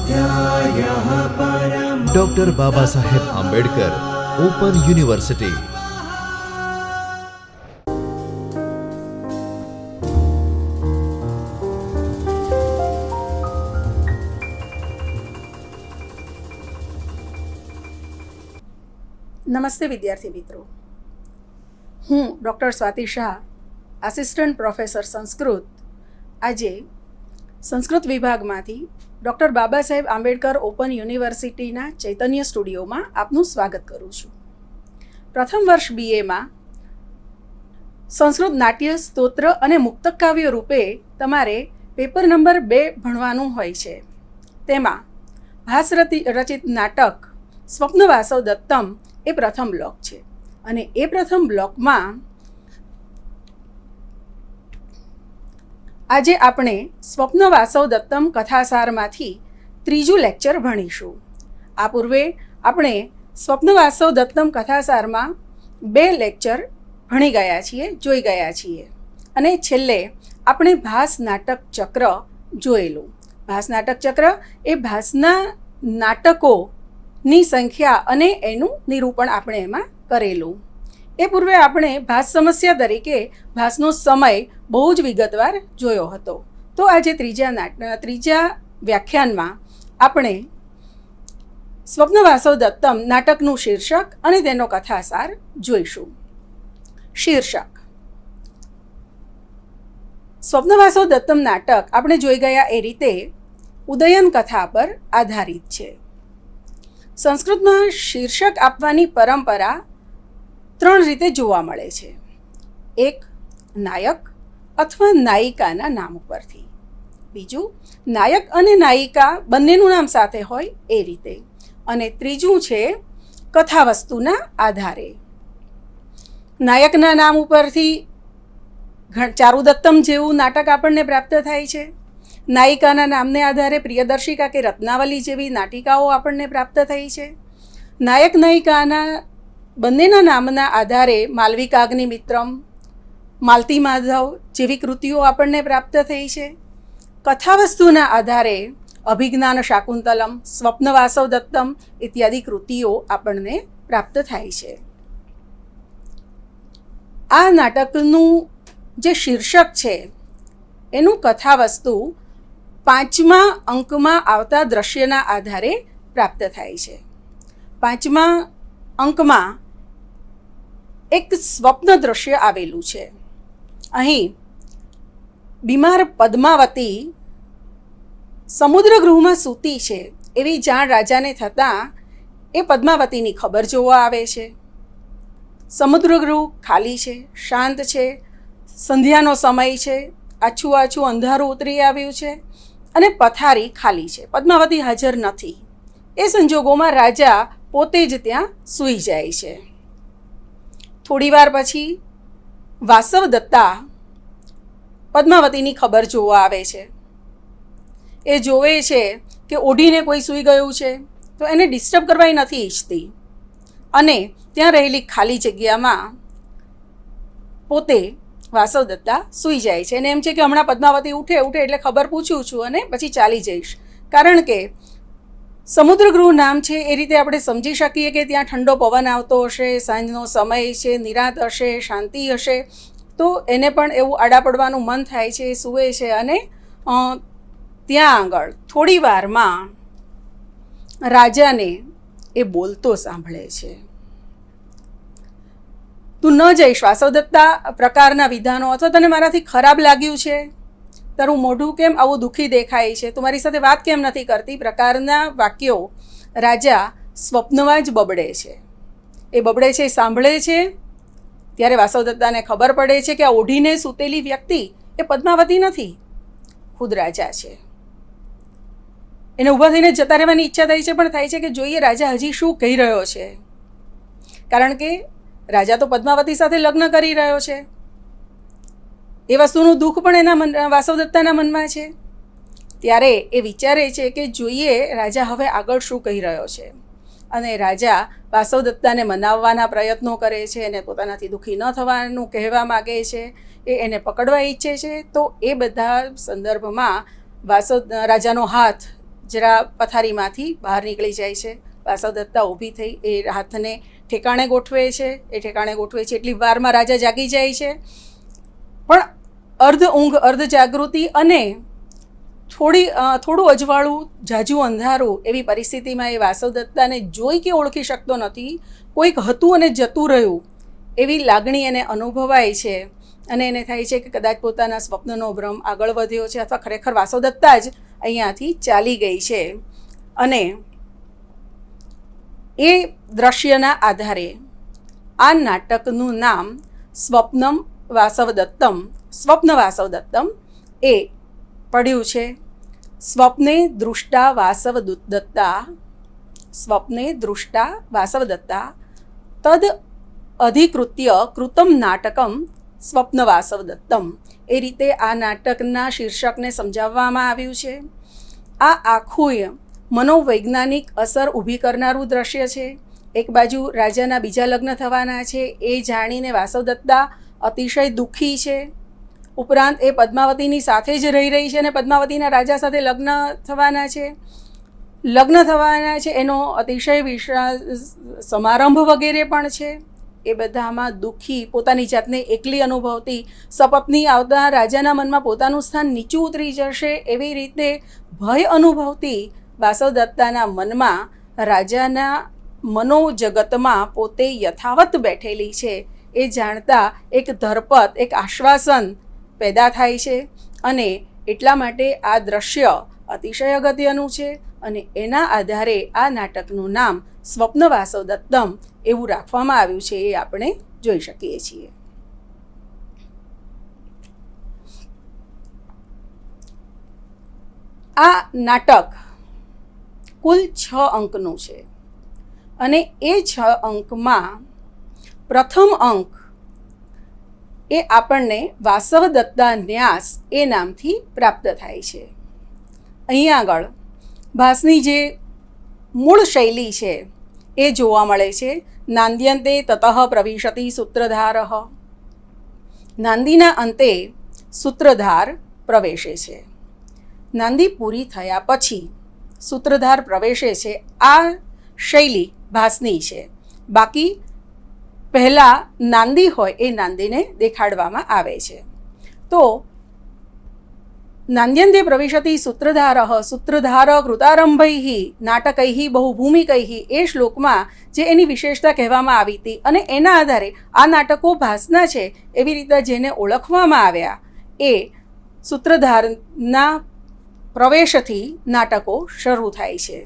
स्वाध्यायः परमः। Doctor Baba Saheb Ambedkar open university. નમસ્તે વિદ્યાર્થી મિત્રો, હું doctor Swati Shah, assistant professor Sanskrit, આજે સંસ્કૃત વિભાગમાંથી ડૉક્ટર બાબા સાહેબ આંબેડકર ઓપન યુનિવર્સિટીના ચૈતન્ય સ્ટુડિયોમાં આપનું સ્વાગત કરું છું. પ્રથમ વર્ષ બીએમાં સંસ્કૃત નાટ્ય, સ્તોત્ર અને મુક્તક કાવ્ય રૂપે તમારે પેપર નંબર 2 ભણવાનું હોય છે. તેમાં ભાસ રચિત નાટક સ્વપ્ન વાસવ દત્તમ એ પ્રથમ બ્લોક છે અને એ પ્રથમ બ્લોકમાં આજે આપણે સ્વપ્ન વાસવ દત્તમ કથાસારમાંથી ત્રીજું લેક્ચર ભણીશું. આ પૂર્વે આપણે સ્વપ્ન વાસવ દત્તમ કથાસારમાં 2 લેક્ચર ભણી ગયા છીએ, જોઈ ગયા છીએ અને છેલ્લે આપણે ભાસ નાટક ચક્ર જોયેલું. ભાસ નાટક ચક્ર એ ભાસના નાટકોની સંખ્યા અને એનું નિરૂપણ આપણે એમાં કરેલું. એ પૂર્વે આપણે ભાસ સમસ્યા તરીકે ભાસનો સમય બહુ જ વિગતવાર જોયો હતો. તો આજે ત્રીજા વ્યાખ્યાનમાં આપણે સ્વપ્ન વાસવ દત્તમ નાટકનું શીર્ષક અને તેનો કથાસાર જોઈશું. શીર્ષક: સ્વપ્ન વાસવ દત્તમ નાટક આપણે જોઈ ગયા એ રીતે ઉદયન કથા પર આધારિત છે. સંસ્કૃતમાં શીર્ષક આપવાની પરંપરા 3 રીતે જોવા મળે છે. એક, નાયક અથવા નાયિકાના નામ ઉપરથી. બીજું, નાયક અને નાયિકા બંનેનું નામ સાથે હોય એ રીતે. અને ત્રીજું છે કથાવસ્તુના આધારે. નાયકના નામ ઉપરથી ચારુદત્તમ જેવું નાટક આપણને પ્રાપ્ત થાય છે. નાયિકાના નામને આધારે પ્રિયદર્શિકા કે રત્નાવલી જેવી નાટિકાઓ આપણને પ્રાપ્ત થઈ છે. નાયક નાયિકાના બંનેના નામના આધારે માલવિકાગ્નિમિત્રમ, માલતી માધવ જેવી કૃતિઓ આપણને પ્રાપ્ત થઈ છે. કથાવસ્તુના આધારે અભિજ્ઞાન શાકુંતલમ, સ્વપ્ન વાસવ દત્તમ ઇત્યાદિ કૃતિઓ આપણને પ્રાપ્ત થાય છે. આ નાટકનું જે શીર્ષક છે એનું કથાવસ્તુ 5મા અંકમાં આવતા દ્રશ્યના આધારે પ્રાપ્ત થાય છે. 5મા અંકમાં એક સ્વપ્ન દ્રશ્ય આવેલું છે. અહીં બીમાર પદ્માવતી સમુદ્રગૃહમાં સૂતી છે એવી જાણ રાજાને થતાં એ પદ્માવતીની ખબર જોવા આવે છે. સમુદ્રગૃહ ખાલી છે, શાંત છે, સંધ્યાનો સમય છે, આછું અંધારું ઉતરી આવ્યું છે અને પથારી ખાલી છે. પદ્માવતી હાજર નથી. એ સંજોગોમાં રાજા પોતે જ ત્યાં સૂઈ જાય છે. થોડી વાર પછી વાસવ દત્તા પદ્માવતીની ખબર જોવા આવે છે. એ જોવે છે કે ઓઢીને કોઈ સૂઈ ગયું છે તો એને ડિસ્ટર્બ કરવા નથી ઈચ્છતી અને ત્યાં રહેલી ખાલી જગ્યામાં પોતે વાસવ દત્તા સૂઈ જાય છે અને એમ છે કે હમણાં પદ્માવતી ઉઠે એટલે ખબર પૂછું છું અને પછી ચાલી જઈશ. કારણ કે સમુદ્રગૃહ નામ છે એ રીતે આપણે સમજી શકીએ કે ત્યાં ઠંડો પવન આવતો હશે, સાંજનો સમય છે, નિરાંત હશે, શાંતિ હશે, તો એને પણ એવું આડા પડવાનું મન થાય છે, સૂવે છે અને ત્યાં આગળ થોડી વારમાં રાજાને એ બોલતો સાંભળે છે. તું ન જઈશ વાસવદત્તા પ્રકારના વિધાનો, અથવા તને મારાથી ખરાબ લાગ્યું છે, તારું મોઢું કેમ આવું દુઃખી દેખાય છે, તું મારી સાથે વાત કેમ નથી કરતી પ્રકારના વાક્યો રાજા સ્વપ્નમાં જ બબડે છે. એ બબડે છે, સાંભળે છે. ત્યારે વાસવદત્તાને ખબર પડે છે કે આ ઓઢીને સૂતેલી વ્યક્તિ એ પદ્માવતી નથી, ખુદ રાજા છે. એને ઊભા થઈને જતા રહેવાની ઈચ્છા થાય છે, પણ થાય છે કે જોઈએ રાજા હજી શું કહી રહ્યો છે, કારણ કે રાજા તો પદ્માવતી સાથે લગ્ન કરી રહ્યો છે. એ વસ્તુનું દુઃખ પણ એના વાસવદત્તાના મનમાં છે. ત્યારે એ વિચારે છે કે જોઈએ રાજા હવે આગળ શું કહી રહ્યો છે. અને રાજા વાસવદત્તાને મનાવવાના પ્રયત્નો કરે છે, એને પોતાનાથી દુઃખી ન થવાનું કહેવા માગે છે, એને પકડવા ઈચ્છે છે. તો એ બધા સંદર્ભમાં રાજાનો હાથ જરા પથારીમાંથી બહાર નીકળી જાય છે. વાસવદત્તા ઊભી થઈ એ હાથને ઠેકાણે ગોઠવે છે. એટલી વારમાં રાજા જાગી જાય છે. પણ અર્ધ ઊંઘ અર્ધ જાગૃતિ અને થોડું અજવાળું જાજુ અંધારું એવી પરિસ્થિતિમાં એ વાસવદત્તાને જોઈ કે ઓળખી શકતો નથી. કોઈક હતું અને જતું રહ્યું એવી લાગણી એને અનુભવાય છે. અને એને થાય છે કે કદાચ પોતાના સ્વપ્નનો ભ્રમ આગળ વધ્યો છે અથવા ખરેખર વાસવદત્તા જ અહીંયાથી ચાલી ગઈ છે. અને એ દ્રશ્યના આધારે આ નાટકનું નામ સ્વપ્ન વાસવદત્તમ એ પડ્યું છે. સ્વપ્ને દૃષ્ટા વાસવદત્તા તદ અધિકૃત્ય કૃતમ નાટકમ સ્વપ્ન વાસવદત્તમ. એ રીતે આ નાટકના શીર્ષકને સમજાવવામાં આવ્યું છે. આ આખું મનોવૈજ્ઞાનિક અસર ઊભી કરનારું દ્રશ્ય છે. એક બાજુ રાજાના બીજા લગ્ન થવાના છે એ જાણીને વાસવદત્તા અતિશય દુઃખી છે. ઉપરાંત એ પદ્માવતીની સાથે જ રહી છે અને પદ્માવતીના રાજા સાથે લગ્ન થવાના છે એનો અતિશય વિશાળ સમારંભ વગેરે પણ છે. એ બધામાં દુઃખી, પોતાની જાતને એકલી અનુભવતી, સપત્ની આવતા રાજાના મનમાં પોતાનું સ્થાન નીચું ઉતરી જશે એવી રીતે ભય અનુભવતી વાસવદત્તાના મનમાં રાજાના મનોજગતમાં પોતે યથાવત બેઠેલી છે એ જાણતા એક ધરપત, એક આશ્વાસન પેદા થાય છે. અને એટલા માટે આ દ્રશ્ય અતિશય અગત્યનું છે અને એના આધારે આ નાટકનું નામ સ્વપ્ન વાસવદત્તમ એવું રાખવામાં આવ્યું છે એ આપણે જોઈ શકીએ છીએ. આ નાટક કુલ 6 અંકનું છે અને એ 6 અંકમાં પ્રથમ અંક એ આપણને વાસવદત્તા ન્યાસ એ નામથી પ્રાપ્ત થાય છે. અહીંયા આગળ ભાસની જે મૂળ શૈલી છે એ જોવા મળે છે. નાંદ્યંતે તતઃ પ્રવિશતિ સૂત્રધારઃ. નાંદીના અંતે સૂત્રધાર પ્રવેશે છે. નાંદી પૂરી થયા પછી સૂત્રધાર પ્રવેશે છે. આ શૈલી ભાસની છે. બાકી પહેલાં નાંદી હોય એ નાંદીને દેખાડવામાં આવે છે. તો નાંદ્યંતે પ્રવિશતિ સૂત્રધાર કૃતારંભૈઃ નાટકૈઃ બહુભૂમિકૈઃ એ શ્લોકમાં જે એની વિશેષતા કહેવામાં આવી હતી અને એના આધારે આ નાટકો ભાસના છે એવી રીતે જેને ઓળખવામાં આવ્યા એ સૂત્રધારના પ્રવેશથી નાટકો શરૂ થાય છે.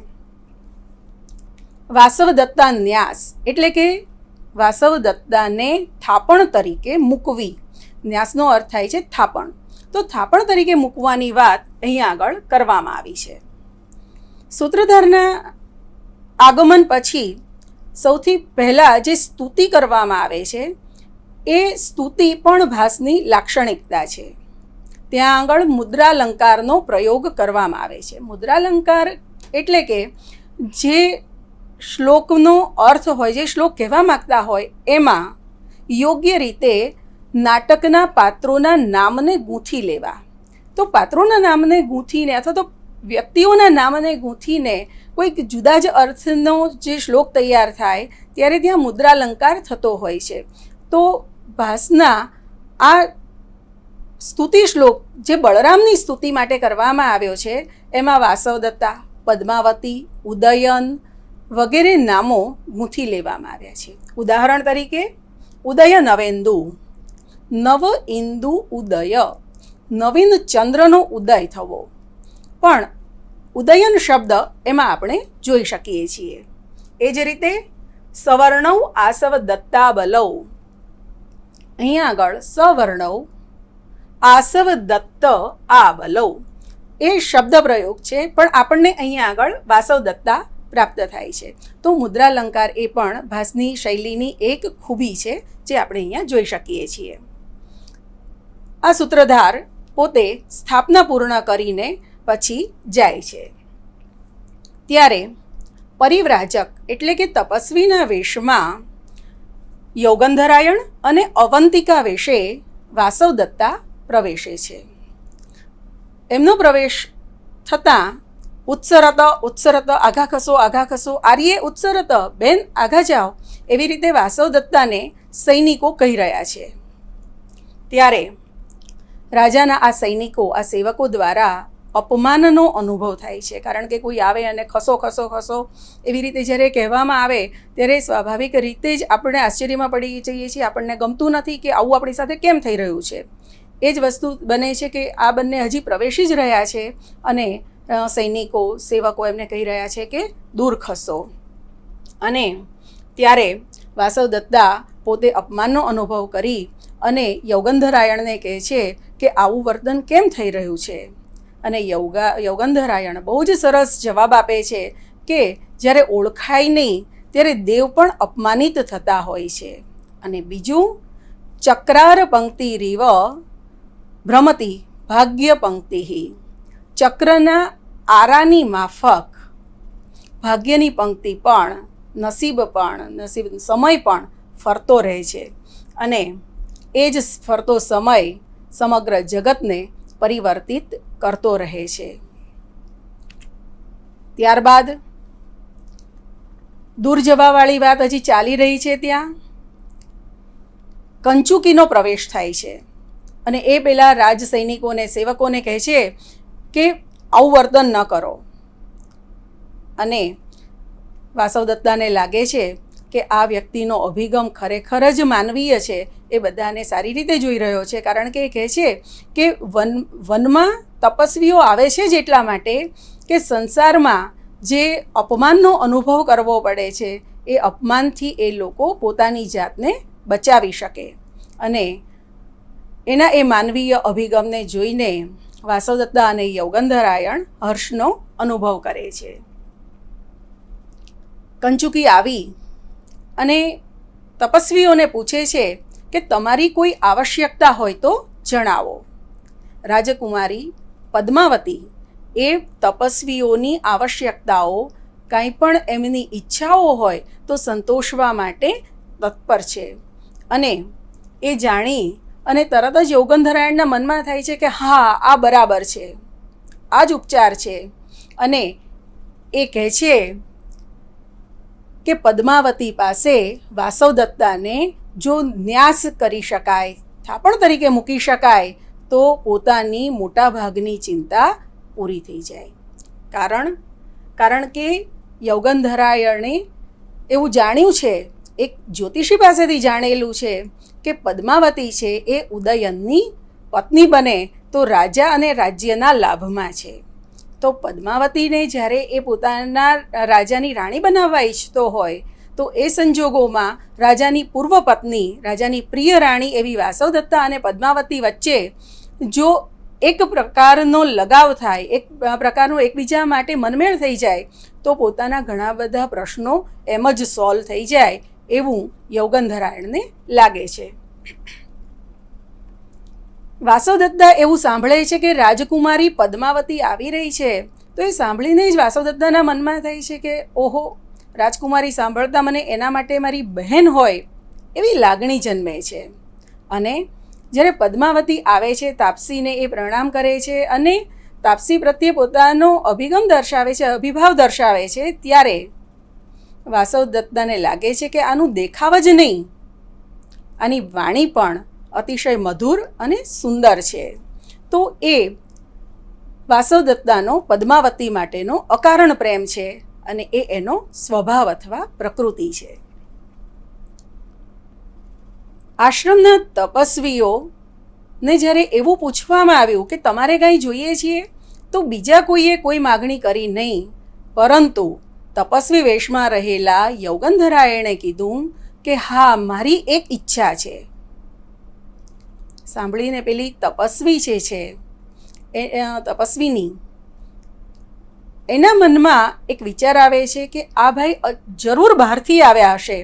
વાસવદત્તા ન્યાસ એટલે કે વાસવદત્તાને થાપણ તરીકે મૂકવી. ન્યાસનો અર્થ થાય છે થાપણ. તો થાપણ તરીકે મૂકવાની વાત અહીંયા આગળ કરવામાં આવી છે. સૂત્રધારના આગમન પછી સૌથી પહેલાં જે સ્તુતિ કરવામાં આવે છે એ સ્તુતિ પણ ભાસની લાક્ષણિકતા છે. ત્યાં આગળ મુદ્રાલંકારનો પ્રયોગ કરવામાં આવે છે. મુદ્રાલંકાર એટલે કે જે શ્લોકનો અર્થ હોય, જે શ્લોક કહેવા માગતા હોય એમાં યોગ્ય રીતે નાટકના પાત્રોના નામને ગૂંથી લેવા. તો પાત્રોના નામને ગૂંથીને અથવા તો વ્યક્તિઓના નામને ગૂંથીને કોઈક જુદા જ અર્થનો જે શ્લોક તૈયાર થાય ત્યારે ત્યાં મુદ્રાલંકાર થતો હોય છે. તો ભાસના આ સ્તુતિ શ્લોક જે બળરામની સ્તુતિ માટે કરવામાં આવ્યો છે એમાં વાસવદત્તા, પદ્માવતી, ઉદયન વગેરે નામો ગૂંથી લેવામાં આવ્યા છે. ઉદાહરણ તરીકે ઉદય નવેન્દુ, નવ ઇન્દુ ઉદય, નવીન ચંદ્રનો ઉદય થવો. પણ ઉદયન શબ્દ એમાં આપણે જોઈ શકીએ છીએ. એ જ રીતે સવર્ણવ આસવદત્તા બલવ. અહીંયા આગળ સવર્ણવ આસવદત્ત આ બલવ એ શબ્દ પ્રયોગ છે પણ આપણને અહીંયા આગળ વાસવદત્તા પ્રાપ્ત થાય છે. તો મુદ્રાલંકાર એ પણ ભાસની શૈલીની એક ખૂબી છે જે આપણે અહીંયા જોઈ શકીએ છીએ. આ સૂત્રધાર પોતે સ્થાપના પૂર્ણ કરીને પછી જાય છે. ત્યારે પરિવ્રાજક એટલે કે તપસ્વીના વેશમાં યોગંધરાયણ અને અવંતિકા વેશે વાસવદત્તા પ્રવેશે છે. એમનો પ્રવેશ થતાં ઉત્સરત ઉત્સરત, આઘા ખસો, આર્યે ઉત્સરત, બેન આઘા જાઓ, એવી રીતે વાસવદત્તાને સૈનિકો કહી રહ્યા છે. ત્યારે રાજાના આ સૈનિકો, આ સેવકો દ્વારા અપમાનનો અનુભવ થાય છે. કારણ કે કોઈ આવે અને ખસો એવી રીતે જ્યારે કહેવામાં આવે ત્યારે સ્વાભાવિક રીતે જ આપણે આશ્ચર્યમાં પડી જઈએ છીએ. આપણને ગમતું નથી કે આવું આપણી સાથે કેમ થઈ રહ્યું છે. એ જ વસ્તુ બને છે કે આ બંને હજી પ્રવેશી જ રહ્યા છે અને સૈનિકો, સેવકો એમને કહી રહ્યા છે કે દૂર ખસો. અને ત્યારે વાસવદત્તા પોતે અપમાનનો અનુભવ કરી અને યૌગંધરાયણને કહે છે કે આવું વર્તન કેમ થઈ રહ્યું છે. અને યૌગંધરાયણ બહુ જ સરસ જવાબ આપે છે કે જ્યારે ઓળખાય નહીં ત્યારે દેવ પણ અપમાનિત થતા હોય છે. અને બીજું, ચક્રાર પંક્તિ રીવ ભ્રમતી ભાગ્ય પંક્તિ. ચક્રના આરાની માફક ભાગ્યની પંક્તિ પણ, નસીબ સમય પણ ફરતો રહે છે. અને એ જ ફરતો સમય સમગ્ર જગતને પરિવર્તિત કરતો રહે છે. ત્યારબાદ દૂર જવાવાળી વાત હજી ચાલી રહી છે. ત્યાં કંચુકીનો પ્રવેશ થાય છે અને એ પેલા રાજ સૈનિકોને, સેવકોને કહે છે કે આવું વર્તન ન કરો. અને વાસવદત્તાને લાગે છે કે આ વ્યક્તિનો અભિગમ ખરેખર જ માનવીય છે. એ બધાને સારી રીતે જોઈ રહ્યો છે. કારણ કે એ કહે છે કે વનમાં તપસ્વીઓ આવે છે જ એટલા માટે કે સંસારમાં જે અપમાનનો અનુભવ કરવો પડે છે એ અપમાનથી એ લોકો પોતાની જાતને બચાવી શકે. અને એના એ માનવીય અભિગમને જોઈને વાસવદત્તા અને યૌગંધરાયણ હર્ષનો અનુભવ કરે છે. કંચુકી આવી અને તપસ્વીઓને પૂછે છે કે તમારી કોઈ આવશ્યકતા હોય તો જણાવો. રાજકુમારી પદ્માવતી એ તપસ્વીઓની આવશ્યકતાઓ, કાંઈ પણ એમની ઈચ્છાઓ હોય તો સંતોષવા માટે તત્પર છે. અને એ જાણી અને તરત જ યૌગંધરાયણના મનમાં થાય છે કે હા, આ બરાબર છે, આ જ ઉપચાર છે. અને એ કહે છે કે પદ્માવતી પાસે વાસવદત્તાને જો ન્યાસ કરી શકાય, થાપણ તરીકે મૂકી શકાય તો પોતાની મોટાભાગની ચિંતા પૂરી થઈ જાય. કારણ કે યૌગંધરાયણે એવું જાણ્યું છે, એક જ્યોતિષી પાસેથી જાણેલું છે કે પદ્માવતી છે એ ઉદયનની પત્ની બને તો રાજા અને રાજ્યના લાભમાં છે. તો પદ્માવતીને જ્યારે એ પોતાના રાજાની રાણી બનાવવા ઈચ્છતો હોય તો એ સંજોગોમાં રાજાની પૂર્વ પત્ની, રાજાની પ્રિય રાણી એવી વાસવદત્તા અને પદ્માવતી વચ્ચે જો એક પ્રકારનો લગાવ થાય, એક પ્રકારનો એકબીજા માટે મનમેળ થઈ જાય તો પોતાના ઘણા બધા પ્રશ્નો એમ જ સોલ્વ થઈ જાય એવું યૌગંધરાયણને લાગે છે. વાસવદત્તા એવું સાંભળે છે કે રાજકુમારી પદ્માવતી આવી રહી છે તો એ સાંભળીને જ વાસવદત્તાના મનમાં થાય છે કે ઓહો, રાજકુમારી સાંભળતા મને એના માટે મારી બહેન હોય એવી લાગણી જન્મે છે. અને જ્યારે પદ્માવતી આવે છે, તાપસીને એ પ્રણામ કરે છે અને તાપસી પ્રત્યે પોતાનો અભિગમ દર્શાવે છે, અભિભાવ દર્શાવે છે, ત્યારે વાસવદત્તાને લાગે છે કે આનું દેખાવ જ નહીં, આની વાણી પણ અતિશય મધુર અને સુંદર છે. તો એ વાસવદત્તાનો પદ્માવતી માટેનો અકારણ પ્રેમ છે અને એ એનો સ્વભાવ અથવા પ્રકૃતિ છે. આશ્રમના તપસ્વીઓને જ્યારે એવું પૂછવામાં આવ્યું કે તમારે કાંઈ જોઈએ છીએ તો બીજા કોઈએ કોઈ માગણી કરી નહીં, પરંતુ તપસ્વી વેશમાં રહેલા યૌગંધરાયણે કીધું કે હા, મારી એક ઈચ્છા છે. સાંભળીને પેલી તપસ્વી છે તપસ્વીની એના મનમાં એક વિચાર આવે છે કે આ ભાઈ જરૂર બહારથી આવ્યા હશે,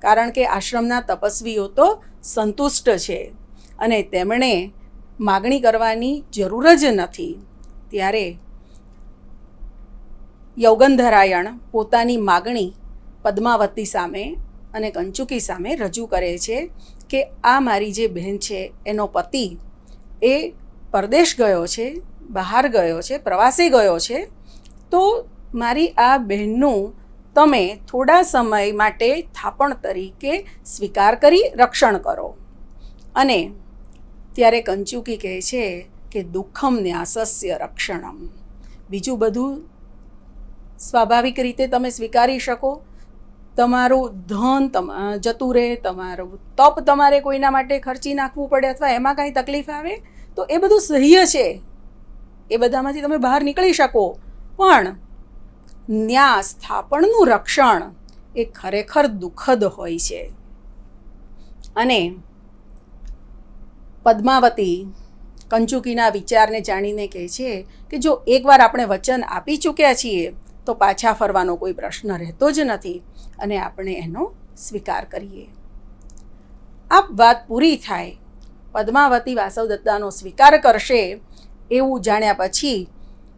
કારણ કે આશ્રમના તપસ્વીઓ તો સંતુષ્ટ છે અને તેમણે માગણી કરવાની જરૂર જ નથી. ત્યારે યૌગંધરાયણ પોતાની માગણી પદ્માવતી સામે અને કંચુકી સામે રજૂ કરે છે કે આ મારી જે બહેન છે એનો પતિ એ પરદેશ ગયો છે, બહાર ગયો છે, પ્રવાસે ગયો છે તો મારી આ બહેનનું તમે થોડા સમય માટે થાપણ તરીકે સ્વીકાર કરી રક્ષણ કરો. અને ત્યારે કંચુકી કહે છે કે દુઃખમ ન્યાસસ્ય રક્ષણમ, બીજું બધું સ્વાભાવિક રીતે તમે સ્વીકારી શકો, તમારું ધન જતું રહે, તમારું તપ તમારે કોઈના માટે ખર્ચી નાખવું પડે અથવા એમાં કાંઈ તકલીફ આવે તો એ બધું સહ્ય છે, એ બધામાંથી તમે બહાર નીકળી શકો. પણ ન્યાસ થાપણનું રક્ષણ એ ખરેખર દુઃખદ હોય છે. અને પદ્માવતી કંચુકીના વિચારને જાણીને કહે છે કે જો એકવાર આપણે વચન આપી ચૂક્યા છીએ તો પાછા ફરવાનો કોઈ પ્રશ્ન રહેતો જ નથી અને આપણે એનો સ્વીકાર કરીએ. આ વાત પૂરી થાય, પદ્માવતી વાસવદત્તાનો સ્વીકાર કરશે એવું જાણ્યા પછી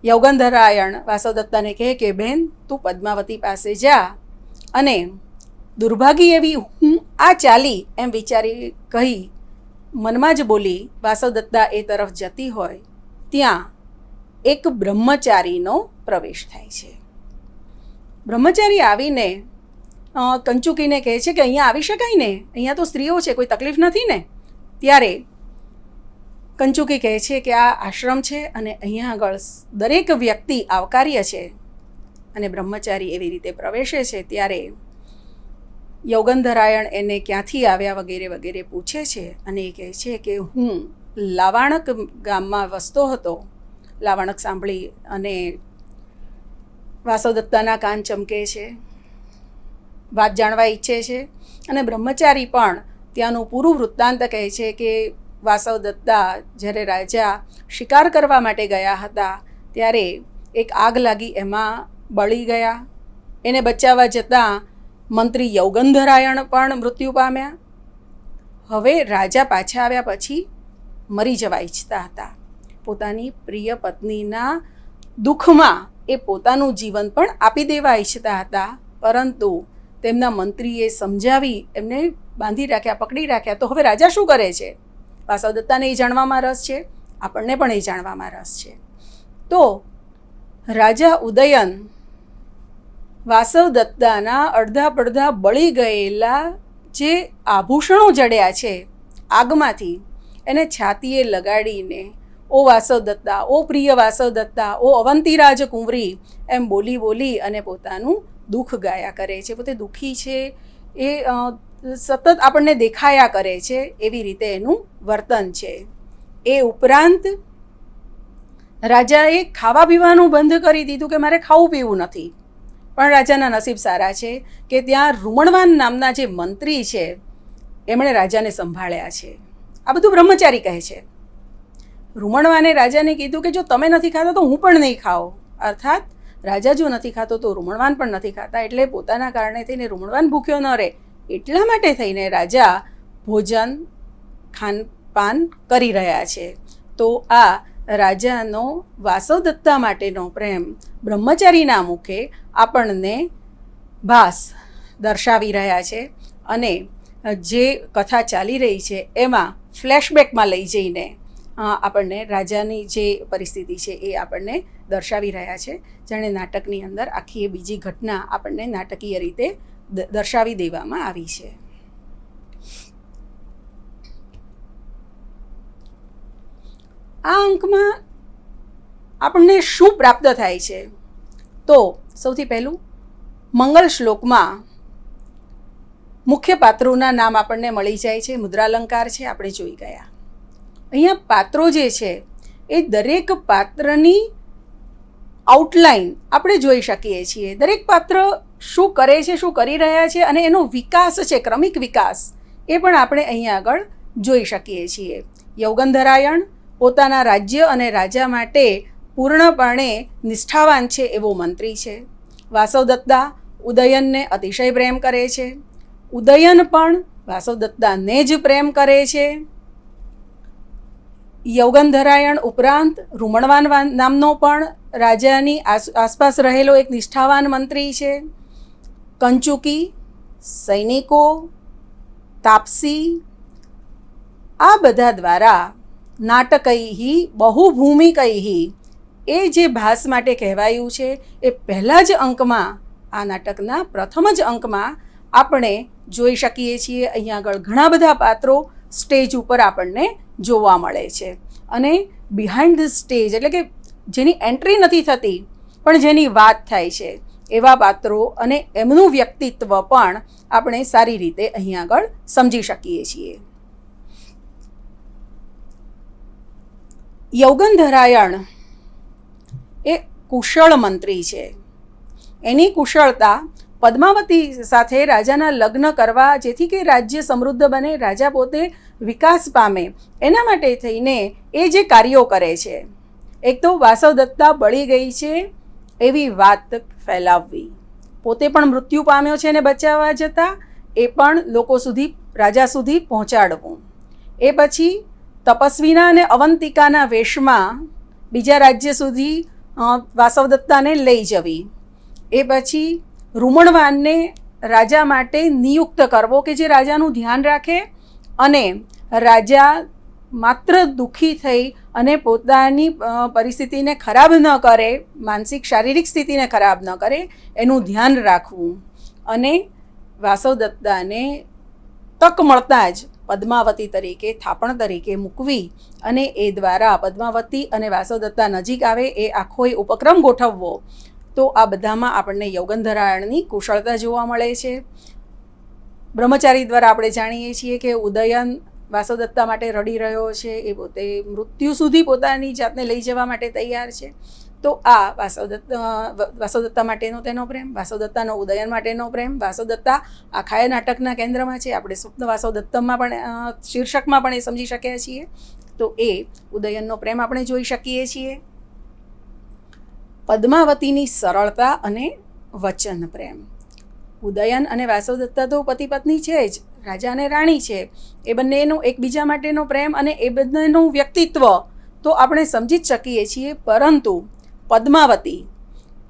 યૌગંધરાયણ વાસવદત્તાને કહે કે બેન, તું પદ્માવતી પાસે જા અને દુર્ભાગી એવી હું આ ચાલી એમ વિચારી કહી મનમાં જ બોલી વાસવદત્તા એ તરફ જતી હોય ત્યાં એક બ્રહ્મચારીનો પ્રવેશ થાય છે. બ્રહ્મચારી આવીને કંચુકીને કહે છે કે અહીંયા આવી શકાય ને, અહીંયા તો સ્ત્રીઓ છે, કોઈ તકલીફ નથી ને. ત્યારે કંચુકી કહે છે કે આ આશ્રમ છે અને અહીંયા આગળ દરેક વ્યક્તિ આવકાર્ય છે. અને બ્રહ્મચારી એવી રીતે પ્રવેશે છે ત્યારે યૌગંધરાયણ એને ક્યાંથી આવ્યા વગેરે વગેરે પૂછે છે અને એ કહે છે કે હું લાવાણક ગામમાં વસતો હતો. લાવાણક સાંભળી અને વાસવદત્તાના કાન ચમકે છે, વાત જાણવા ઈચ્છે છે. અને બ્રહ્મચારી પણ ત્યાંનું પૂરું વૃત્તાંત કહે છે કે વાસવદત્તા જ્યારે રાજા શિકાર કરવા માટે ગયા હતા ત્યારે એક આગ લાગી, એમાં બળી ગયા. એને બચાવવા જતાં મંત્રી યૌગંધરાયણ પણ મૃત્યુ પામ્યા. હવે રાજા પાછા આવ્યા પછી મરી જવા ઈચ્છતા હતા. પોતાની પ્રિય પત્નીના દુઃખમાં એ પોતાનું જીવન પણ આપી દેવા ઈચ્છતા હતા, પરંતુ તેમના મંત્રીએ સમજાવી એમને બાંધી રાખ્યા, પકડી રાખ્યા. તો હવે રાજા શું કરે છે? વાસવદત્તાને એ જાણવામાં રસ છે, આપણને પણ એ જાણવામાં રસ છે. તો રાજા ઉદયન વાસવદત્તાના અડધા પડધા બળી ગયેલા જે આભૂષણો જડ્યા છે આગમાંથી, એને છાતીએ લગાડીને ઓ વાસવદત્તા, ઓ પ્રિય વાસવદત્તા, ઓ અવંતી રાજકુંવરી એમ બોલી બોલી અને પોતાનું દુઃખ ગાયા કરે છે. પોતે દુઃખી છે એ સતત આપણને દેખાયા કરે છે, એવી રીતે એનું વર્તન છે. એ ઉપરાંત રાજાએ ખાવા પીવાનું બંધ કરી દીધું કે મારે ખાવું પીવું નથી. પણ રાજાના નસીબ સારા છે કે ત્યાં રૂમણવાન નામના જે મંત્રી છે એમણે રાજાને સંભાળ્યા છે. આ બધું બ્રહ્મચારી કહે છે. રૂમણવાને રાજાને કીધું કે જો તમે નથી ખાતા તો હું પણ નહીં ખાઉં. અર્થાત રાજા જો નથી ખાતો તો રૂમણવાન પણ નથી ખાતા, એટલે પોતાના કારણે થઈને રૂમણવાન ભૂખ્યો ન રહે એટલા માટે થઈને રાજા ભોજન ખાનપાન કરી રહ્યા છે. તો આ રાજાનો વાસવદત્તા માટેનો પ્રેમ બ્રહ્મચારીના મુખે આપણને ભાસ દર્શાવી રહ્યા છે. અને જે કથા ચાલી રહી છે એમાં ફ્લેશબેકમાં લઈ જઈને આપણને રાજાની જે પરિસ્થિતિ છે એ આપણને દર્શાવી રહ્યા છે. જાણે નાટકની અંદર આખી એ બીજી ઘટના આપણને નાટકીય રીતે દર્શાવી દેવામાં આવી છે. આ અંકમાં આપણને શું પ્રાપ્ત થાય છે? તો સૌથી પહેલું મંગલ શ્લોકમાં મુખ્ય પાત્રોના નામ આપણને મળી જાય છે. મુદ્રાલંકાર છે, આપણે જોઈ ગયા. અહીંયા પાત્રો જે છે એ દરેક પાત્રની આઉટલાઈન આપણે જોઈ શકીએ છીએ. દરેક પાત્ર શું કરે છે, શું કરી રહ્યા છે અને એનો વિકાસ છે, ક્રમિક વિકાસ, એ પણ આપણે અહીંયા આગળ જોઈ શકીએ છીએ. યૌગંધરાયણ પોતાના રાજ્ય અને રાજા માટે પૂર્ણપણે નિષ્ઠાવાન છે એવો મંત્રી છે. વાસવદત્તા ઉદયનને અતિશય પ્રેમ કરે છે. ઉદયન પણ વાસવદત્તાને જ પ્રેમ કરે છે. યૌગંધરાયણ ઉપરાંત રૂમણવાન નામનો પણ રાજાની આસપાસ રહેલો એક નિષ્ઠાવાન મંત્રી છે. કંચુકી, સૈનિકો, તાપસી, આ બધા દ્વારા નાટકૈઃ બહુભૂમિકૈઃ એ જે ભાસ માટે કહેવાયું છે એ પહેલાં જ અંકમાં, આ નાટકના પ્રથમ જ અંકમાં આપણે જોઈ શકીએ છીએ. અહીંયા આગળ ઘણા બધા પાત્રો સ્ટેજ ઉપર આપણને જોવા મળે છે. અને બિહાઇન્ડ ધ સ્ટેજ એટલે કે જેની એન્ટ્રી નથી થતી પણ જેની વાત થાય છે એવા પાત્રો અને એમનું વ્યક્તિત્વ પણ આપણે સારી રીતે અહીંયા આગળ સમજી શકીએ છીએ. યૌગંધરાયણ એ કુશળ મંત્રી છે. એની કુશળતા પદ્માવતી સાથે રાજાના લગ્ન કરવા, જેથી કે રાજ્ય સમૃદ્ધ બને, રાજા પોતે વિકાસ પામે, એના માટે થઈને એ જે કાર્યો કરે છે. એક તો વાસવદત્તા બળી ગઈ છે એવી વાત ફેલાવવી, પોતે પણ મૃત્યુ પામ્યો છે એને બચાવવા જતાં એ પણ લોકો સુધી, રાજા સુધી પહોંચાડવું. એ પછી તપસ્વીના અને અવંતિકાના વેશમાં બીજા રાજ્ય સુધી વાસવદત્તાને લઈ જવી. એ પછી રૂમણવાનને રાજા માટે નિયુક્ત કરવો કે જે રાજાનું ધ્યાન રાખે અને રાજા માત્ર દુઃખી થઈ અને પોતાની પરિસ્થિતિને ખરાબ ન કરે, માનસિક શારીરિક સ્થિતિને ખરાબ ન કરે એનું ધ્યાન રાખવું. અને વાસવદત્તાને તક મળતાં જ પદ્માવતી તરીકે, થાપણ તરીકે મૂકવી અને એ દ્વારા પદ્માવતી અને વાસવદત્તા નજીક આવે એ આખો ઉપક્રમ ગોઠવવો. તો આ બધામાં આપણને યૌગંધરાયણની કુશળતા જોવા મળે છે. બ્રહ્મચારી દ્વારા આપણે જાણીએ છીએ કે ઉદયન વાસવદત્તા માટે રડી રહ્યો છે, એ પોતે મૃત્યુ સુધી પોતાની જાતને લઈ જવા માટે તૈયાર છે. તો આ વાસવદત્તા માટેનો તેનો પ્રેમ, વાસવદત્તાનો ઉદયન માટેનો પ્રેમ. વાસવદત્તા આખા નાટકના કેન્દ્રમાં છે. આપણે સ્વપ્ન વાસવદત્તમમાં પણ શીર્ષકમાં પણ એ સમજી શક્યા છીએ. તો એ ઉદયનનો પ્રેમ આપણે જોઈ શકીએ છીએ. પદ્માવતીની સરળતા અને વચન પ્રેમ. ઉદયન અને વાસવદત્તા તો પતિ પત્ની છે જ, રાજા અને રાણી છે. એ બંનેનો એકબીજા માટેનો પ્રેમ અને એ બંનેનું વ્યક્તિત્વ તો આપણે સમજી જ શકીએ છીએ. પરંતુ પદ્માવતી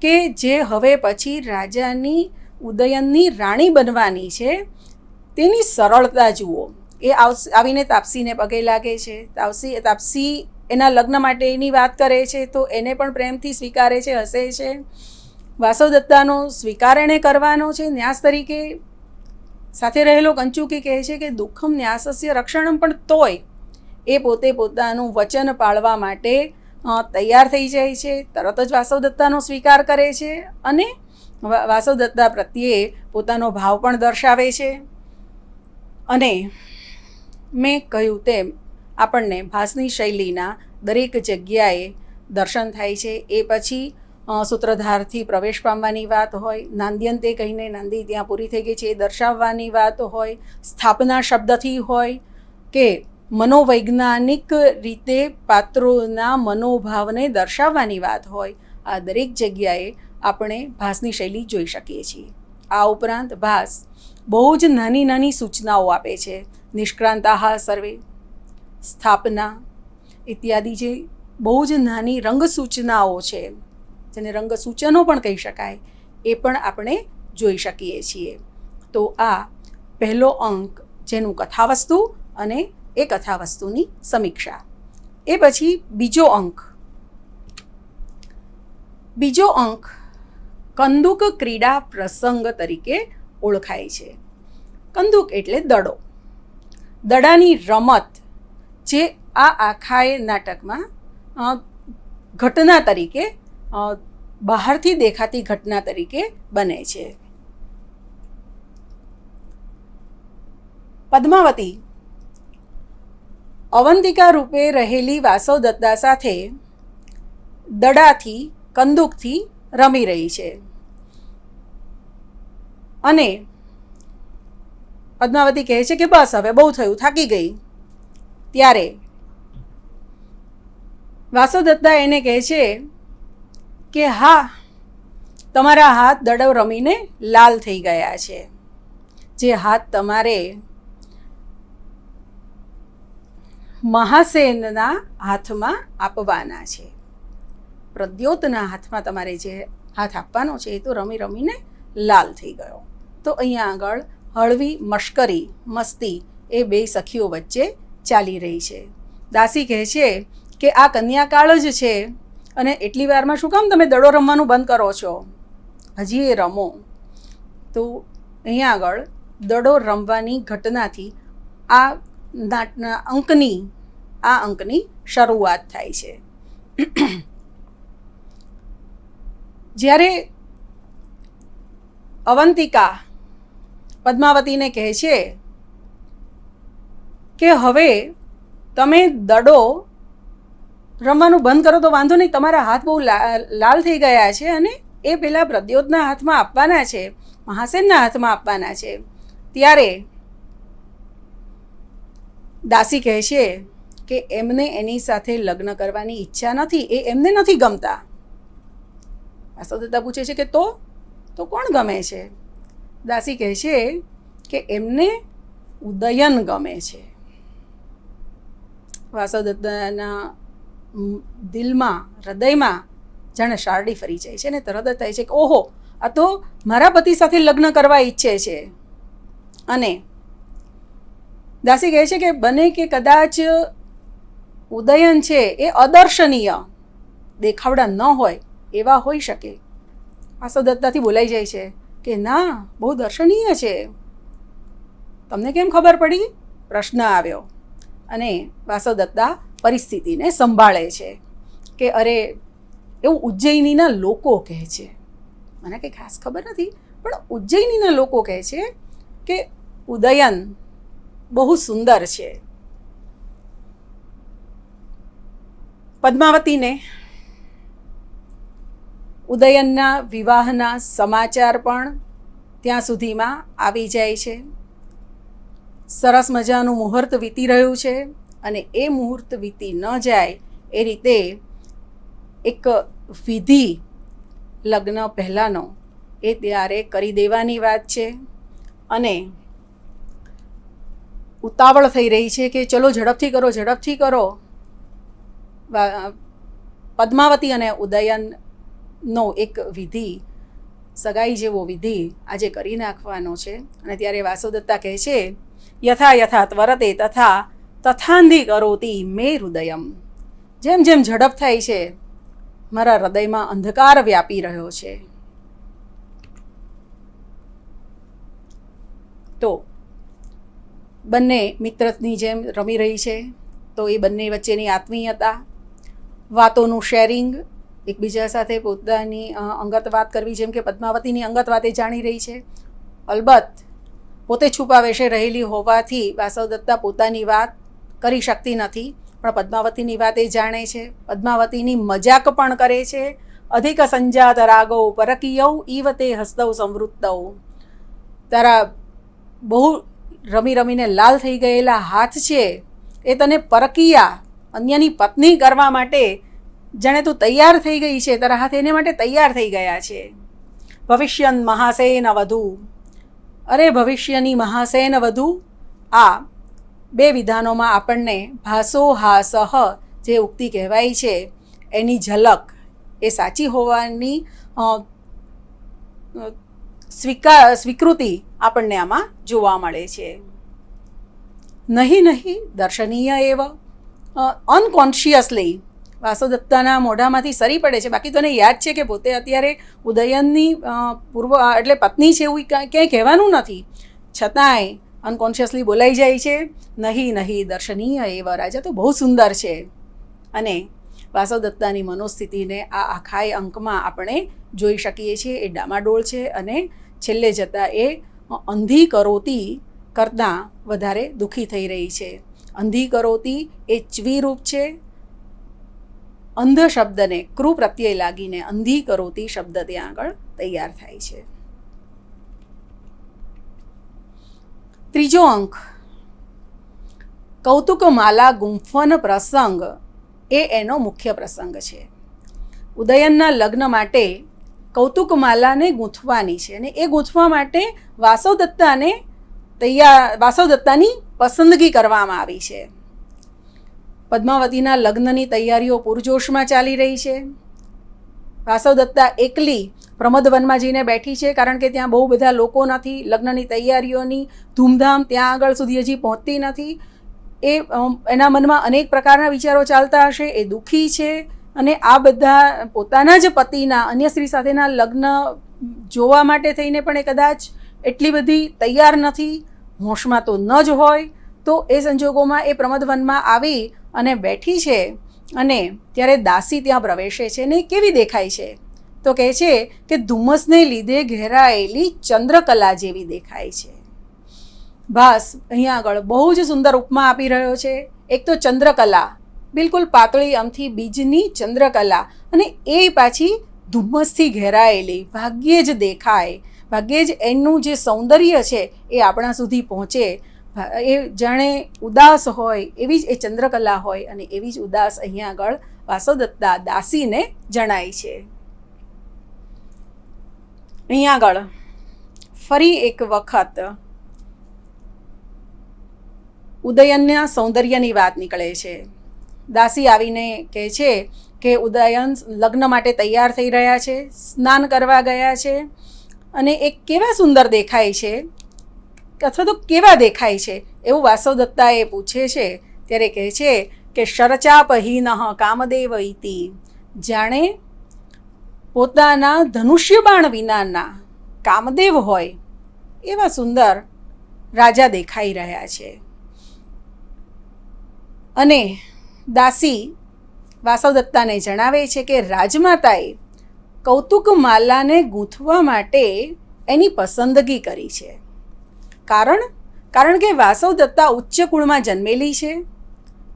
કે જે હવે પછી રાજાની, ઉદયનની રાણી બનવાની છે, તેની સરળતા જુઓ. એ આવીને તાપસીને પગે લાગે છે. તાપસી એના લગ્ન માટેની વાત કરે છે તો એને પણ પ્રેમથી સ્વીકારે છે, હસે છે. વાસવદત્તાનો સ્વીકાર એણે કરવાનો છે ન્યાસ તરીકે. સાથે રહેલો કંચુકી કહે છે કે દુઃખમ ન્યાસસ્ય રક્ષણમ, પણ તોય એ પોતે પોતાનું વચન પાળવા માટે તૈયાર થઈ જાય છે. તરત જ વાસવદત્તાનો સ્વીકાર કરે છે અને વાસવદત્તા પ્રત્યે પોતાનો ભાવ પણ દર્શાવે છે. અને મેં કહ્યું તેમ આપણને ભાસની શૈલીના દરેક જગ્યાએ દર્શન થાય છે. એ પછી સૂત્રધારથી પ્રવેશ પામવાની વાત હોય, નાંદ્યંતે કહીને નાંદી ત્યાં પૂરી થઈ ગઈ છે એ દર્શાવવાની વાત હોય, સ્થાપના શબ્દથી હોય કે મનોવૈજ્ઞાનિક રીતે પાત્રોના મનોભાવને દર્શાવવાની વાત હોય, આ દરેક જગ્યાએ આપણે ભાસની શૈલી જોઈ શકીએ છીએ. આ ઉપરાંત ભાસ બહુ જ નાની નાની સૂચનાઓ આપે છે. નિષ્ક્રાંતાહ સર્વે, સ્થાપના ઇત્યાદિ જે બહુ જ નાની રંગ સૂચનાઓ છે, જેને રંગ સૂચનો પણ કહી શકાય, એ પણ આપણે જોઈ શકીએ છીએ. તો આ પહેલો અંક જેનું કથાવસ્તુ અને એ કથાવસ્તુની સમીક્ષા. એ પછી બીજો અંક કંદુક ક્રીડા પ્રસંગ તરીકે ઓળખાય છે. કંદુક એટલે દડો, દડાની રમત જે આ આખા નાટકમાં ઘટના તરીકે, બહારથી દેખાતી ઘટના તરીકે બને છે. પદ્માવતી અવંતિકા રૂપે રહેલી વાસવદત્તા સાથે દડાથી, કંદુકથી રમી રહી છે. અને પદ્માવતી કહે છે કે બસ હવે બહુ થયું, થાકી ગઈ. ત્યારે વાસવદત્તા એને કહે છે કે હા, તમારા હાથ દડો રમીને લાલ થઈ ગયા છે. જે હાથ તમારે મહાસેનના હાથમાં આપવાના છે, પ્રદ્યોતના હાથમાં તમારે જે હાથ આપવાનો છે એ તો રમી રમીને લાલ થઈ ગયો. તો અહીંયા આગળ હળવી મશ્કરી, મસ્તી એ બે સખીઓ વચ્ચે ચાલી રહી છે. દાસી કહે છે કે આ કન્યાકાળ જ છે અને એટલી વારમાં શું કામ તમે દડો રમવાનું બંધ કરો છો? હજી એ રમો. તો અહીંયા આગળ દડો રમવાની ઘટનાથી આ અંકની શરૂઆત થાય છે. જ્યારે અવંતિકા પદ્માવતીને કહે છે કે હવે તમે દડો રમવાનું બંધ કરો તો વાંધો નહીં, તમારા હાથ બહુ લાલ થઈ ગયા છે અને એ પેલા પ્રદ્યોતના હાથમાં આપવાના છે, મહાસેનના હાથમાં આપવાના છે. ત્યારે દાસી કહે છે કે એમને એની સાથે લગ્ન કરવાની ઈચ્છા નથી, એ એમને નથી ગમતા. વાસવદત્તા પૂછે છે કે તો કોણ ગમે છે? દાસી કહે છે કે એમને ઉદયન ગમે છે. વાસવદત્તાના દિલમાં, હૃદયમાં જાણે શારડી ફરી જાય છે ને તરત જ થાય છે કે ઓહો, આ તો મારા પતિ સાથે લગ્ન કરવા ઈચ્છે છે. અને દાસી કહે છે કે બને કે કદાચ ઉદયન છે એ અદર્શનીય, દેખાવડા ન હોય એવા હોઈ શકે. વાસવદત્તાથી બોલાઈ જાય છે કે ના, બહુ દર્શનીય છે. તમને કેમ ખબર પડી? પ્રશ્ન આવ્યો. અને વાસવદત્તા પરિસ્થિતિને સંભાળે છે કે અરે, એવું ઉજ્જૈનીના લોકો કહે છે, મને કંઈ ખાસ ખબર નથી, પણ ઉજ્જૈનીના લોકો કહે છે કે ઉદયન બહુ સુંદર છે. પદ્માવતીને ઉદયનના વિવાહના સમાચાર પણ ત્યાં સુધીમાં આવી જાય છે. સરસ મજાનું મુહૂર્ત વીતી રહ્યું છે અને એ મુહૂર્ત વીતી ન જાય એ રીતે એક વિધિ લગ્ન પહેલાંનો એ ત્યારે કરી દેવાની વાત છે. અને ઉતાવળ થઈ રહી છે કે ચલો ઝડપથી કરો. પદ્માવતી અને ઉદયનનો એક વિધિ, સગાઈ જેવો વિધિ આજે કરી નાખવાનો છે. અને ત્યારે વાસવદત્તા કહે છે યથા ત્વરતે તથાંધિ કરોતિ મે હૃદયમ. જેમ જેમ ઝડપ થાય છે મારા હૃદયમાં અંધકાર વ્યાપી રહ્યો છે. તો બંને મિત્રની જેમ રમી રહી છે. તો એ બંને વચ્ચેની આત્મીયતા, વાતોનું શેરિંગ, એકબીજા સાથે પોતાની અંગત વાત કરવી, જેમ કે પદ્માવતીની અંગત વાત એ જાણી રહી છે. અલબત્ત પોતે છુપાવેશે રહેલી હોવાથી વાસવદત્તા પોતાની વાત કરી શકતી નથી, પણ પદ્માવતીની વાત એ જાણે છે. પદ્માવતીની મજાક પણ કરે છે. અધિક સંજાત રાગો પરકીયૌ ઈવતે હસ્તૌ સંવૃત્તૌ. તારા બહુ રમી રમીને લાલ થઈ ગયેલા હાથ છે એ તને પરકીયા, અન્યની પત્ની કરવા માટે જાણે તું તૈયાર થઈ ગઈ છે, તારા હાથ એને માટે તૈયાર થઈ ગયા છે. ભવિષ્યન મહાસેન વધુ. અરે ભવિષ્યની મહાસેન વધુ. આ બે વિધાનોમાં આપણને ભાસો હાસહ જે ઉક્તિ કહેવાય છે એની ઝલક, એ સાચી હોવાની સ્વીકૃતિ આપણને આમાં જોવા મળે છે. નહીં દર્શનીય એવ અનકોન્શિયસલી વાસવદત્તાના મોઢામાંથી સરી પડે છે. બાકી તને યાદ છે કે પોતે અત્યારે ઉદયનની એટલે પત્ની છે એવું ક્યાંય કહેવાનું નથી, છતાંય અનકોન્શિયસલી બોલાઈ જાય છે નહીં દર્શનીય એવા. રાજા તો બહુ સુંદર છે. અને વાસવદત્તાની મનોસ્થિતિને આ આખાય અંકમાં આપણે જોઈ શકીએ છીએ. એ ડામાડોળ છે અને છેલ્લે જતાં એ અંધી કરોતી કરતાં વધારે દુઃખી થઈ રહી છે. અંધી કરોતી એ ચવીરૂપ છે. અંધ શબ્દને ક્રૂ પ્રત્યય લાગીને અંધી કરોતી શબ્દ ત્યાં આગળ તૈયાર થાય છે. ત્રીજો અંક, કૌતુકમાલા ગુંફન પ્રસંગ એ એનો મુખ્ય પ્રસંગ છે. ઉદયનના લગ્ન માટે કૌતુકમાલાને ગૂંથવાની છે અને એ ગૂંથવા માટે વાસવદત્તાની પસંદગી કરવામાં આવી છે. પદ્માવતીના લગ્નની તૈયારીઓ પૂરજોશમાં ચાલી રહી છે. વાસવદત્તા એકલી પ્રમોદવનમાં જઈને બેઠી છે, કારણ કે ત્યાં બહુ બધા લોકો નથી. લગ્નની તૈયારીઓની ધૂમધામ ત્યાં આગળ સુધી હજી પહોંચતી નથી. એના મનમાં અનેક પ્રકારના વિચારો ચાલતા હશે. એ દુઃખી છે, અને આ બધા પોતાના જ પતિના અન્ય સ્ત્રી સાથેના લગ્ન જોવા માટે થઈને પણ એ કદાચ એટલી બધી તૈયાર નથી, હોશમાં તો ન જ હોય. તો એ સંજોગોમાં એ પ્રમદવનમાં આવી અને બેઠી છે અને ત્યારે દાસી ત્યાં પ્રવેશે છે ને કેવી દેખાય છે તો કહે છે કે ધુમ્મસને લીધે ઘેરાયેલી ચંદ્રકલા જેવી દેખાય છે. બસ અહીંયા આગળ બહુ જ સુંદર ઉપમા આપી રહ્યો છે. એક તો ચંદ્રકલા, બિલકુલ પાતળી અમથી બીજની ચંદ્રકલા, અને એ પાછી ધુમ્મસથી ઘેરાયેલી, ભાગ્યે જ દેખાય, ભાગ્યે જ એનું જે સૌંદર્ય છે એ આપણા સુધી પહોંચે. એ જાણે ઉદાસ હોય એવી જ એ ચંદ્રકલા હોય, અને એવી જ ઉદાસ અહીંયા આગળ વાસવદત્તા દાસીને જણાય છે. અહીંયા આગળ ફરી એક વખત ઉદયનના સૌંદર્યની વાત નીકળે છે. દાસી આવીને કહે છે કે ઉદયન લગ્ન માટે તૈયાર થઈ રહ્યા છે, સ્નાન કરવા ગયા છે, અને એ કેવા સુંદર દેખાય છે અથવા તો કેવા દેખાય છે એવું વાસવદત્તાએ પૂછે છે. ત્યારે કહે છે કે શરચાપહીનઃ કામદેવ ઇતિ, જાણે પોતાના ધનુષ્ય બાણ વિનાના કામદેવ હોય એવા સુંદર રાજા દેખાઈ રહ્યા છે. અને દાસી વાસવદત્તાને જણાવે છે કે રાજમાતાએ કૌતુક માલાને ગૂંથવા માટે એની પસંદગી કરી છે. કારણ કે વાસવદત્તા ઉચ્ચ કુળમાં જન્મેલી છે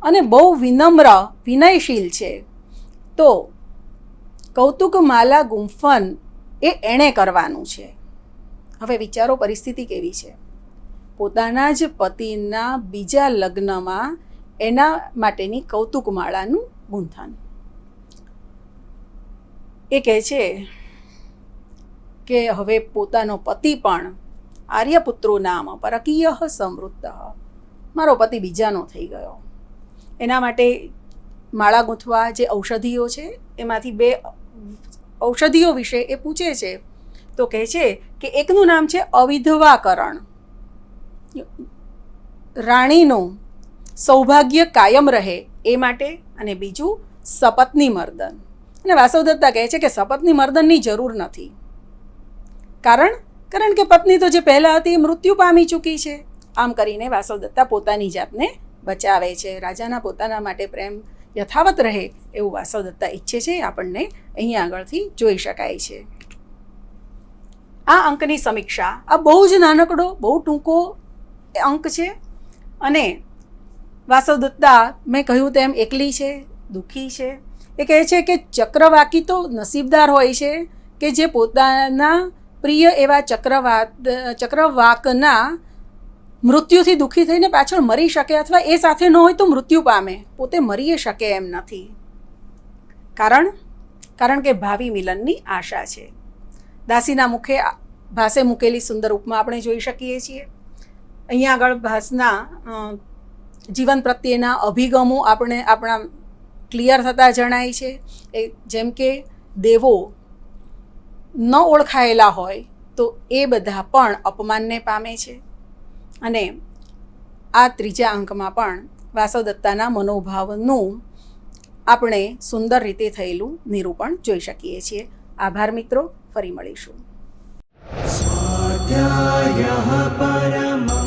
અને બહુ વિનમ્ર, વિનયશીલ છે. તો કૌતુક માલા ગુંફન એ એણે કરવાનું છે. હવે વિચારો પરિસ્થિતિ કેવી છે. પોતાના જ પતિના બીજા લગ્નમાં એના માટેની કૌતુક માળાનું ગુંથન. એ કહે છે કે હવે પોતાનો પતિ પણ આર્યપુત્રો નામ પરકીય સમૃદ્ધ, મારો પતિ બીજાનો થઈ ગયો, એના માટે માળા ગૂંથવા જે ઔષધિઓ છે એમાંથી 2 ઔષધિઓ વિશે એ પૂછે છે. તો કહે છે કે એકનું નામ છે અવિધવાકરણ, રાણીનું સૌભાગ્ય કાયમ રહે એ માટે, અને બીજું સપત્ની મર્દન. અને વાસવદત્તા કહે છે કે સપત્ની મર્દનની જરૂર નથી, કારણ કે પત્ની તો જે પહેલાં હતી એ મૃત્યુ પામી ચૂકી છે. આમ કરીને વાસવદત્તા પોતાની જાતને બચાવે છે. રાજાના પોતાના માટે પ્રેમ યથાવત રહે એવું વાસવદત્તા ઈચ્છે છે. આપણને અહીં આગળથી જોઈ શકાય છે. આ અંકની સમીક્ષા, આ બહુ જ નાનકડો, બહુ ટૂંકો અંક છે. અને વાસવદત્તા મેં કહ્યું તેમ એકલી છે, દુઃખી છે. એ કહે છે કે ચક્રવાકી તો નસીબદાર હોય છે કે જે પોતાના પ્રિય એવા ચક્રવાકના મૃત્યુથી દુઃખી થઈને પાછળ મરી શકે, અથવા એ સાથે ન હોય તો મૃત્યુ પામે, પોતે મરી શકે એમ નથી. કારણ કે ભાવિ મિલનની આશા છે. દાસીના મુખે ભાસે મૂકેલી સુંદર ઉપમા આપણે જોઈ શકીએ છીએ. અહીંયા આગળ ભાસના જીવન પ્રત્યેના અભિગમો આપણા ક્લિયર થતા જણાય છે. જેમ કે દેવો ન ઓળખાયેલા હોય તો એ બધા પણ અપમાનને પામે છે. અને આ ત્રીજા અંકમાં પણ વાસવદત્તાના મનોભાવનું આપણે સુંદર રીતે થયેલું નિરૂપણ જોઈ શકીએ છીએ. આભાર મિત્રો, ફરી મળીશું. સ્વાધ્યાયઃ પરમઃ